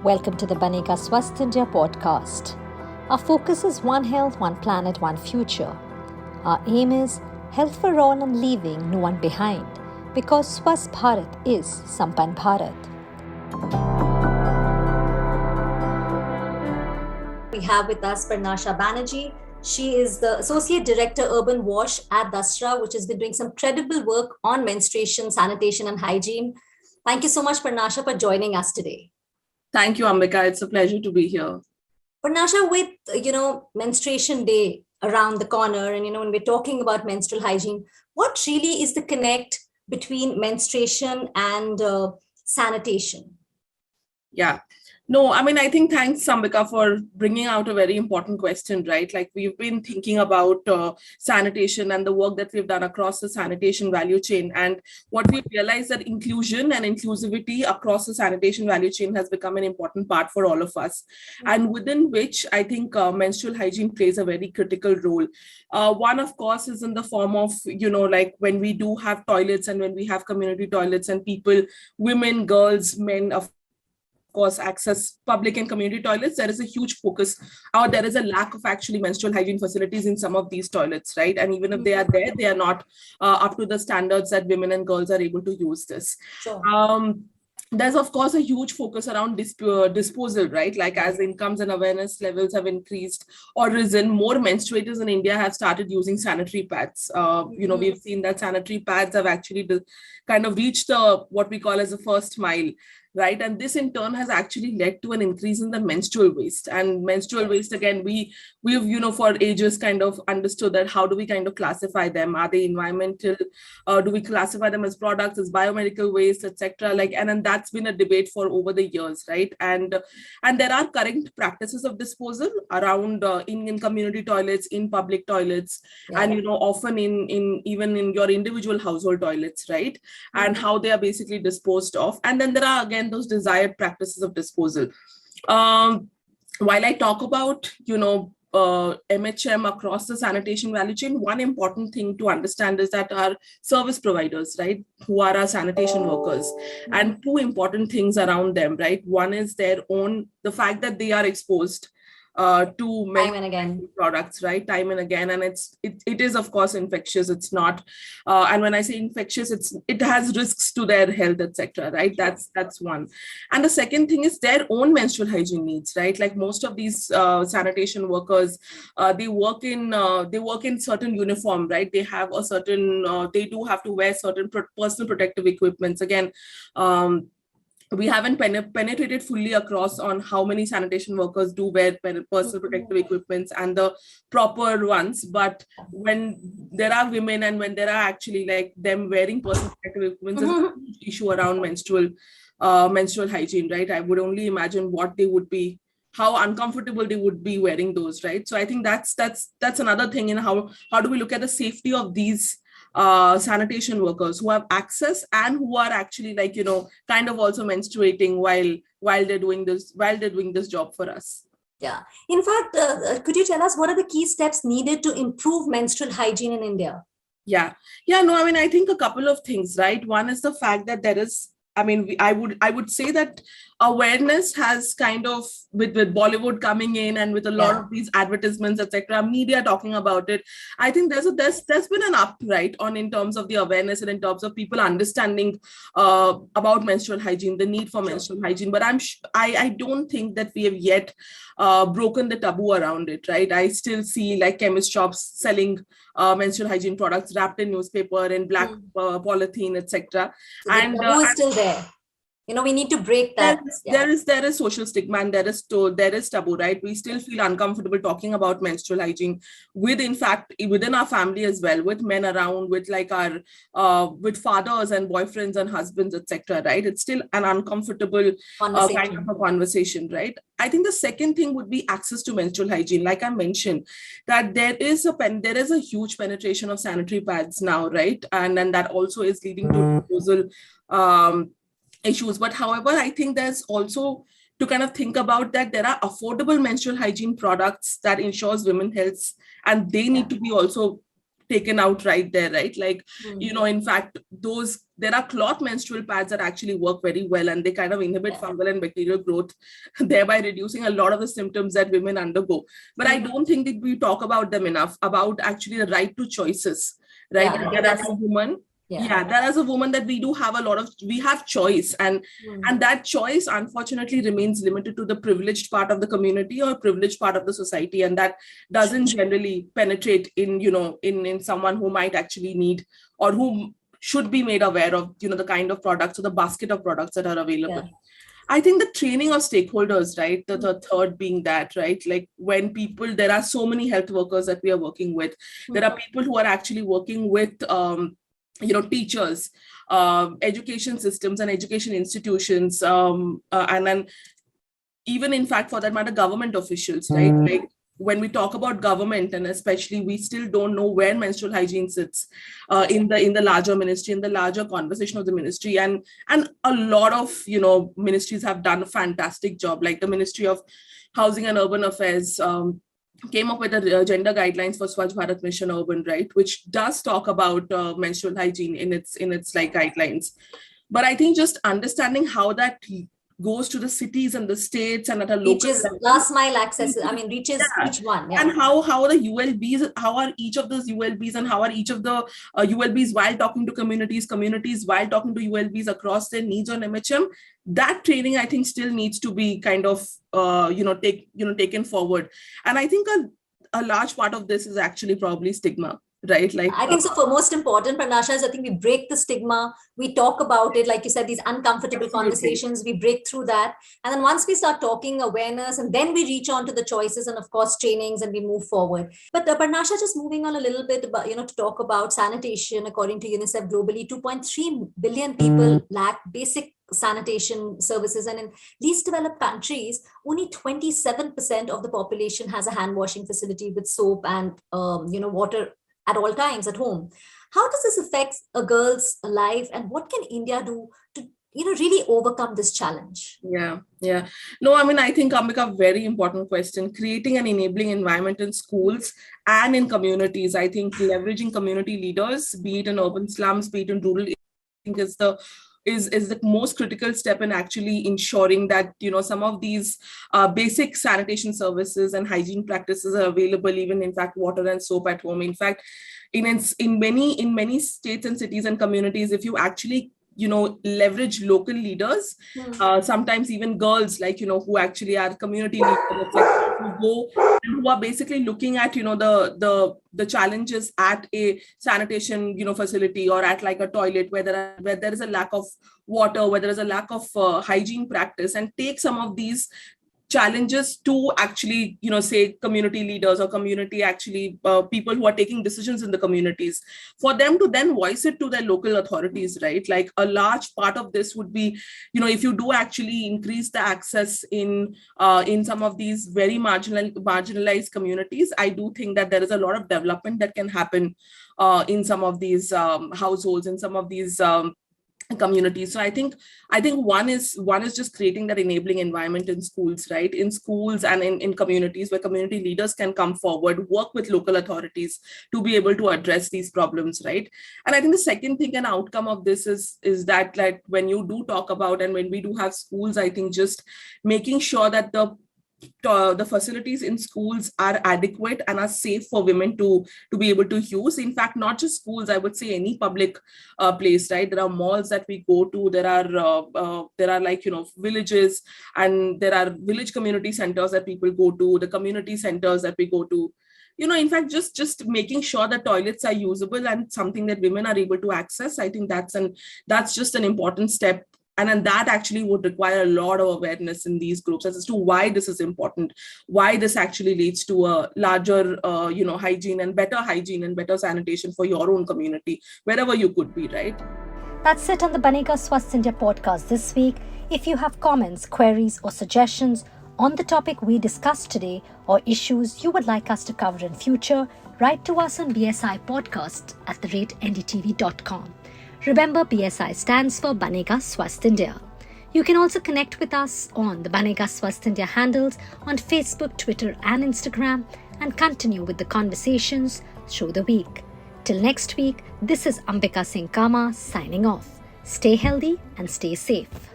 Welcome to the Banega Swasth India podcast. Our focus is one health, one planet, one future. Our aim is health for all and leaving no one behind, because Swasth Bharat is Sampann Bharat. We have with us Parnasha Banerjee. She is the Associate Director Urban Wash at Dasra, which has been doing some credible work on menstruation, sanitation and hygiene. Thank you so much, Parnasha, for joining us today. Thank you, Ambika. It's a pleasure to be here. Parnasha, with, menstruation day around the corner, and, when we're talking about menstrual hygiene, what really is the connect between menstruation and sanitation? Yeah. No, I think thanks, Sambika, for bringing out a very important question, right? Like we've been thinking about sanitation and the work that we've done across the sanitation value chain. And what we realized that inclusion and inclusivity across the sanitation value chain has become an important part for all of us. And within which I think menstrual hygiene plays a very critical role. One, of course, is in the form of, like when we do have toilets and when we have community toilets and people, women, girls, men, of course, access public and community toilets, there is a huge focus, or there is a lack of actually menstrual hygiene facilities in some of these toilets, right? And even if they are there, they are not up to the standards that women and girls are able to use this. Sure. There's, of course, a huge focus around disposal, right? Like as incomes and awareness levels have increased or risen, more menstruators in India have started using sanitary pads. We've seen that sanitary pads have actually kind of reached what we call as a first mile, right? And this in turn has actually led to an increase in the menstrual waste. And menstrual waste, again, we've for ages kind of understood that how do we kind of classify them? Are they environmental? Do we classify them as products, as biomedical waste, etc.? And that's been a debate for over the years, right? And there are current practices of disposal around in community toilets, in public toilets, and often in even in your individual household toilets, right? And how they are basically disposed of. And then there are again those desired practices of disposal. While I talk about MHM across the sanitation value chain, one important thing to understand is that our service providers, right, who are our sanitation workers, and two important things around them, right? One is the fact that they are exposed to time and again products, right? Time and again. And it is, of course, infectious. It's not, and when I say infectious, it has risks to their health, etc. Right? That's one. And the second thing is their own menstrual hygiene needs, right? Like most of these sanitation workers, they work in certain uniform, right? They have a certain, they do have to wear certain personal protective equipments. Again, we haven't penetrated fully across on how many sanitation workers do wear personal protective equipments and the proper ones. But when there are women and when there are actually like them wearing personal protective equipments, there's a huge issue around menstrual hygiene, right? I would only imagine what they would be, how uncomfortable they would be wearing those, right? So I think that's another thing in how do we look at the safety of these sanitation workers who have access and who are actually kind of also menstruating while they're doing this job for us. Yeah. In fact, could you tell us what are the key steps needed to improve menstrual hygiene in India? Yeah. No, I think a couple of things, right? One is the fact that there is, I would say that awareness has kind of, with Bollywood coming in and with a lot of these advertisements, etc., media talking about it, I think there's been an up, right, on in terms of the awareness and in terms of people understanding about menstrual hygiene, the need for menstrual hygiene. But I don't think that we have yet broken the taboo around it, right? I still see like chemist shops selling menstrual hygiene products wrapped in newspaper and black polythene, etc. So and the taboo is still there. We need to break that. There is social stigma and there is taboo, right? We still feel uncomfortable talking about menstrual hygiene in fact, within our family as well, with men around, with like our, with fathers and boyfriends and husbands, etc., right? It's still an uncomfortable kind of a conversation, right? I think the second thing would be access to menstrual hygiene. Like I mentioned, that there is a huge penetration of sanitary pads now, right? And that also is leading to disposal issues. But however, I think there's also to kind of think about that there are affordable menstrual hygiene products that ensures women's health, and they need to be also taken out right there, right? Like, in fact, there are cloth menstrual pads that actually work very well, and they kind of inhibit fungal and bacterial growth, thereby reducing a lot of the symptoms that women undergo. But I don't think that we talk about them enough, about actually the right to choices, right? That as a woman, that as a woman, that we do have we have choice, and that choice unfortunately remains limited to the privileged part of the community or privileged part of the society, and that doesn't generally penetrate in in someone who might actually need, or who should be made aware of the kind of products or the basket of products that are available. I think the training of stakeholders, right? The third being that, right? Like, when there are so many health workers that we are working with. There are people who are actually working with, teachers, education systems and education institutions, and then even, in fact, for that matter, government officials, right? Like, when we talk about government, and especially, we still don't know where menstrual hygiene sits in the larger ministry, in the larger conversation of the ministry, and a lot of ministries have done a fantastic job. Like the Ministry of Housing and Urban Affairs came up with the gender guidelines for Swachh Bharat Mission Urban, right, which does talk about menstrual hygiene in its like guidelines. But I think just understanding how that goes to the cities and the states and at a local level. Last mile access, reaches each one. And how the ULBs, how are each of those ULBs, and how are each of the ULBs, while talking to communities while talking to ULBs across their needs on MHM, that training, I think, still needs to be kind of, taken forward. And I think a large part of this is actually probably stigma. Right, like I think so. For most important, Parnasha, is I think we break the stigma. We talk about it, like you said, these uncomfortable conversations. We break through that, and then once we start talking awareness, and then we reach on to the choices and of course trainings, and we move forward. But Parnasha, just moving on a little bit about to talk about sanitation. According to UNICEF, globally, 2.3 billion people lack basic sanitation services, and in least developed countries, only 27% of the population has a hand washing facility with soap and water at all times at home. How does this affect a girl's life, and what can India do to really overcome this challenge? Yeah. No, I mean, I think, Ambika, very important question. Creating an enabling environment in schools and in communities. I think leveraging community leaders, be it in urban slums, be it in rural, I think is the most critical step in actually ensuring that some of these basic sanitation services and hygiene practices are available, even, in fact, water and soap at home. In fact, in many states and cities and communities, if you actually leverage local leaders, sometimes even girls, like who actually are community leaders, who go and who are basically looking at the challenges at a sanitation facility, or at like a toilet where there is a lack of water, where there is a lack of hygiene practice, and take some of these challenges to actually say community leaders or community actually people who are taking decisions in the communities, for them to then voice it to their local authorities, right? Like, a large part of this would be if you do actually increase the access in some of these very marginalized communities, I do think that there is a lot of development that can happen in some of these households, in some of these communities. So I think one is just creating that enabling environment in schools, right? In schools and in communities, where community leaders can come forward, work with local authorities to be able to address these problems, right? And I think the second thing and outcome of this is that, like, when you do talk about, and when we do have schools, I think just making sure that the facilities in schools are adequate and are safe for women to be able to use. In fact, not just schools, I would say any public place, right? There are malls that we go to, there are like villages, and there are village community centers that people go to, the community centers that we go to. In fact, just making sure that toilets are usable and something that women are able to access. I think that's just an important step. And then that actually would require a lot of awareness in these groups as to why this is important, why this actually leads to a larger, hygiene and better sanitation for your own community, wherever you could be, right? That's it on the Banega Swasth India podcast this week. If you have comments, queries, or suggestions on the topic we discussed today, or issues you would like us to cover in future, write to us on bsipodcast@ndtv.com. Remember, BSI stands for Banega Swasth India. You can also connect with us on the Banega Swasth India handles on Facebook, Twitter and Instagram, and continue with the conversations through the week. Till next week, this is Ambika Singh Kama signing off. Stay healthy and stay safe.